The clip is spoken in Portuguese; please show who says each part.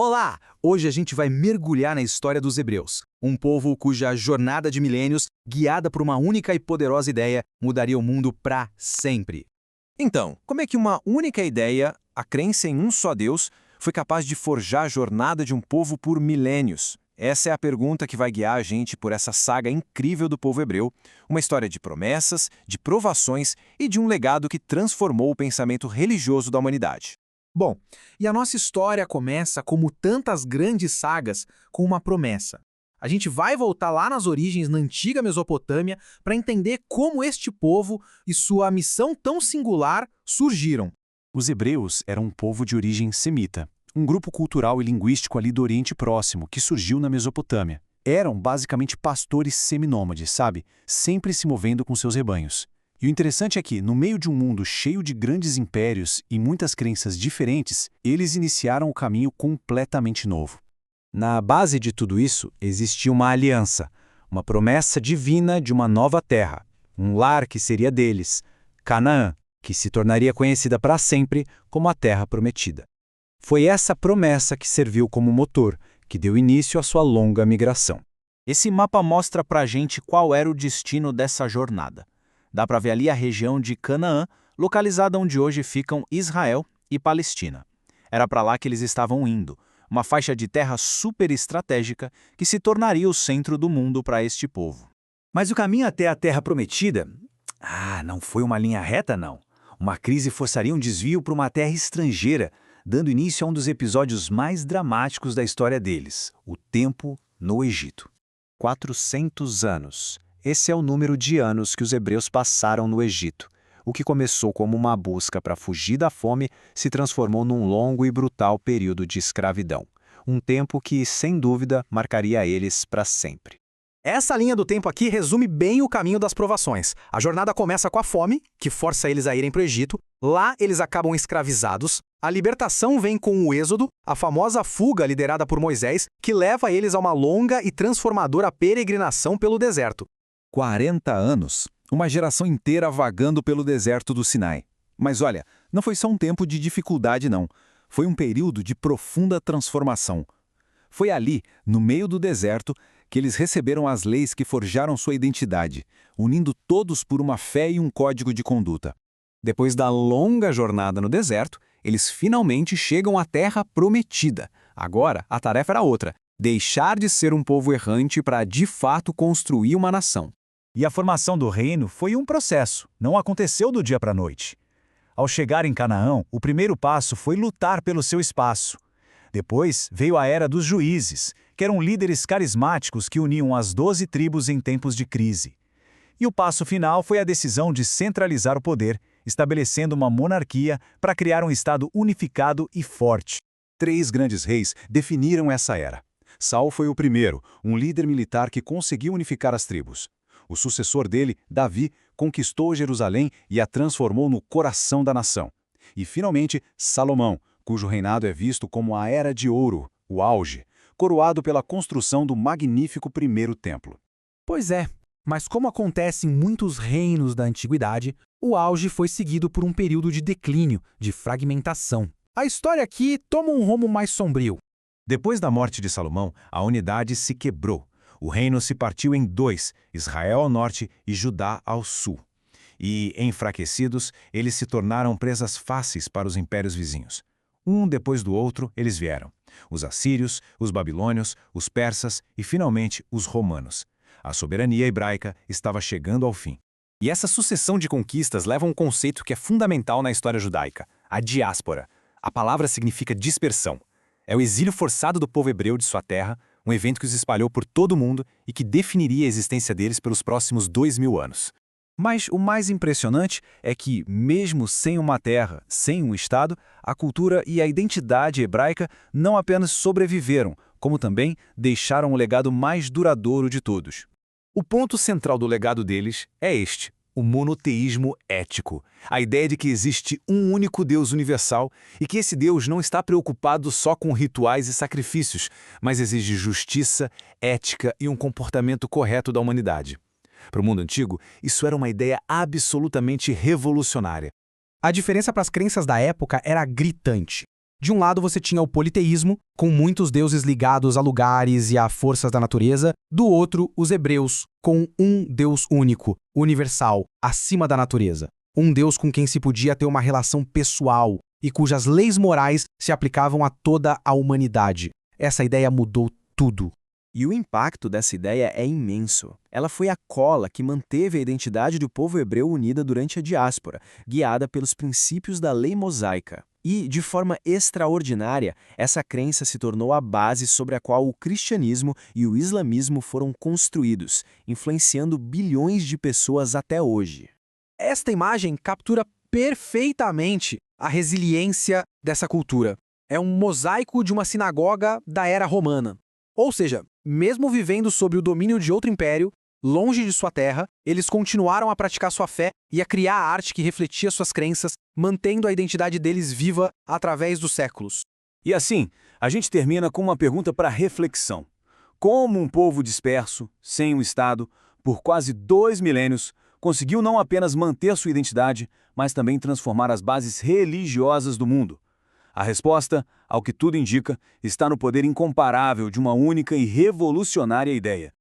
Speaker 1: Olá! Hoje a gente vai mergulhar na história dos hebreus, um povo cuja jornada de milênios, guiada por uma única e poderosa ideia, mudaria o mundo para sempre.
Speaker 2: Então, como é que uma única ideia, a crença em um só Deus, foi capaz de forjar a jornada de um povo por milênios? Essa é a pergunta que vai guiar a gente por essa saga incrível do povo hebreu, uma história de promessas, de provações e de um legado que transformou o pensamento religioso da humanidade.
Speaker 3: Bom, e a nossa história começa, como tantas grandes sagas, com uma promessa. A gente vai voltar lá nas origens, na antiga Mesopotâmia, para entender como este povo e sua missão tão singular surgiram.
Speaker 4: Os hebreus eram um povo de origem semita, um grupo cultural e linguístico ali do Oriente Próximo que surgiu na Mesopotâmia. Eram basicamente pastores seminômades, sabe? Sempre se movendo com seus rebanhos. E o interessante é que, no meio de um mundo cheio de grandes impérios e muitas crenças diferentes, eles iniciaram um caminho completamente novo. Na base de tudo isso, existia uma aliança, uma promessa divina de uma nova terra, um lar que seria deles, Canaã, que se tornaria conhecida para sempre como a Terra Prometida. Foi essa promessa que serviu como motor, que deu início à sua longa migração.
Speaker 1: Esse mapa mostra pra gente qual era o destino dessa jornada. Dá para ver ali a região de Canaã, localizada onde hoje ficam Israel e Palestina. Era para lá que eles estavam indo, uma faixa de terra super estratégica que se tornaria o centro do mundo para este povo.
Speaker 5: Mas o caminho até a Terra Prometida? Não foi uma linha reta, não. Uma crise forçaria um desvio para uma terra estrangeira, dando início a um dos episódios mais dramáticos da história deles, o tempo no Egito.
Speaker 2: 400 anos. Esse é o número de anos que os hebreus passaram no Egito. O que começou como uma busca para fugir da fome se transformou num longo e brutal período de escravidão. Um tempo que, sem dúvida, marcaria eles para sempre.
Speaker 3: Essa linha do tempo aqui resume bem o caminho das provações. A jornada começa com a fome, que força eles a irem para o Egito. Lá eles acabam escravizados. A libertação vem com o Êxodo, a famosa fuga liderada por Moisés, que leva eles a uma longa e transformadora peregrinação pelo deserto.
Speaker 4: 40 anos, uma geração inteira vagando pelo deserto do Sinai. Mas olha, não foi só um tempo de dificuldade não, foi um período de profunda transformação. Foi ali, no meio do deserto, que eles receberam as leis que forjaram sua identidade, unindo todos por uma fé e um código de conduta. Depois da longa jornada no deserto, eles finalmente chegam à Terra Prometida. Agora, a tarefa era outra, deixar de ser um povo errante para, de fato, construir uma nação.
Speaker 5: E a formação do reino foi um processo, não aconteceu do dia para a noite. Ao chegar em Canaã, o primeiro passo foi lutar pelo seu espaço. Depois veio a era dos juízes, que eram líderes carismáticos que uniam as 12 tribos em tempos de crise. E o passo final foi a decisão de centralizar o poder, estabelecendo uma monarquia para criar um Estado unificado e forte.
Speaker 4: 3 grandes reis definiram essa era. Saul foi o primeiro, um líder militar que conseguiu unificar as tribos. O sucessor dele, Davi, conquistou Jerusalém e a transformou no coração da nação. E, finalmente, Salomão, cujo reinado é visto como a Era de Ouro, o auge, coroado pela construção do magnífico primeiro templo.
Speaker 3: Pois é, mas como acontece em muitos reinos da antiguidade, o auge foi seguido por um período de declínio, de fragmentação. A história aqui toma um rumo mais sombrio.
Speaker 2: Depois da morte de Salomão, a unidade se quebrou. O reino se partiu em 2, Israel ao norte e Judá ao sul. E, enfraquecidos, eles se tornaram presas fáceis para os impérios vizinhos. Um depois do outro, eles vieram. Os assírios, os babilônios, os persas e, finalmente, os romanos. A soberania hebraica estava chegando ao fim.
Speaker 1: E essa sucessão de conquistas leva a um conceito que é fundamental na história judaica, a diáspora. A palavra significa dispersão. É o exílio forçado do povo hebreu de sua terra, um evento que os espalhou por todo o mundo e que definiria a existência deles pelos próximos 2000 anos.
Speaker 5: Mas o mais impressionante é que, mesmo sem uma terra, sem um Estado, a cultura e a identidade hebraica não apenas sobreviveram, como também deixaram o legado mais duradouro de todos.
Speaker 1: O ponto central do legado deles é este: o monoteísmo ético. A ideia de que existe um único Deus universal e que esse Deus não está preocupado só com rituais e sacrifícios, mas exige justiça, ética e um comportamento correto da humanidade. Para o mundo antigo, isso era uma ideia absolutamente revolucionária.
Speaker 3: A diferença para as crenças da época era gritante. De um lado você tinha o politeísmo, com muitos deuses ligados a lugares e a forças da natureza. Do outro, os hebreus, com um Deus único, universal, acima da natureza. Um Deus com quem se podia ter uma relação pessoal e cujas leis morais se aplicavam a toda a humanidade. Essa ideia mudou tudo.
Speaker 6: E o impacto dessa ideia é imenso. Ela foi a cola que manteve a identidade do povo hebreu unida durante a diáspora, guiada pelos princípios da lei mosaica. E, de forma extraordinária, essa crença se tornou a base sobre a qual o cristianismo e o islamismo foram construídos, influenciando bilhões de pessoas até hoje.
Speaker 3: Esta imagem captura perfeitamente a resiliência dessa cultura. É um mosaico de uma sinagoga da era romana. Ou seja, mesmo vivendo sob o domínio de outro império, longe de sua terra, eles continuaram a praticar sua fé e a criar a arte que refletia suas crenças, mantendo a identidade deles viva através dos séculos.
Speaker 1: E assim, a gente termina com uma pergunta para reflexão. Como um povo disperso, sem um Estado, por quase 2 milênios, conseguiu não apenas manter sua identidade, mas também transformar as bases religiosas do mundo? A resposta, ao que tudo indica, está no poder incomparável de uma única e revolucionária ideia: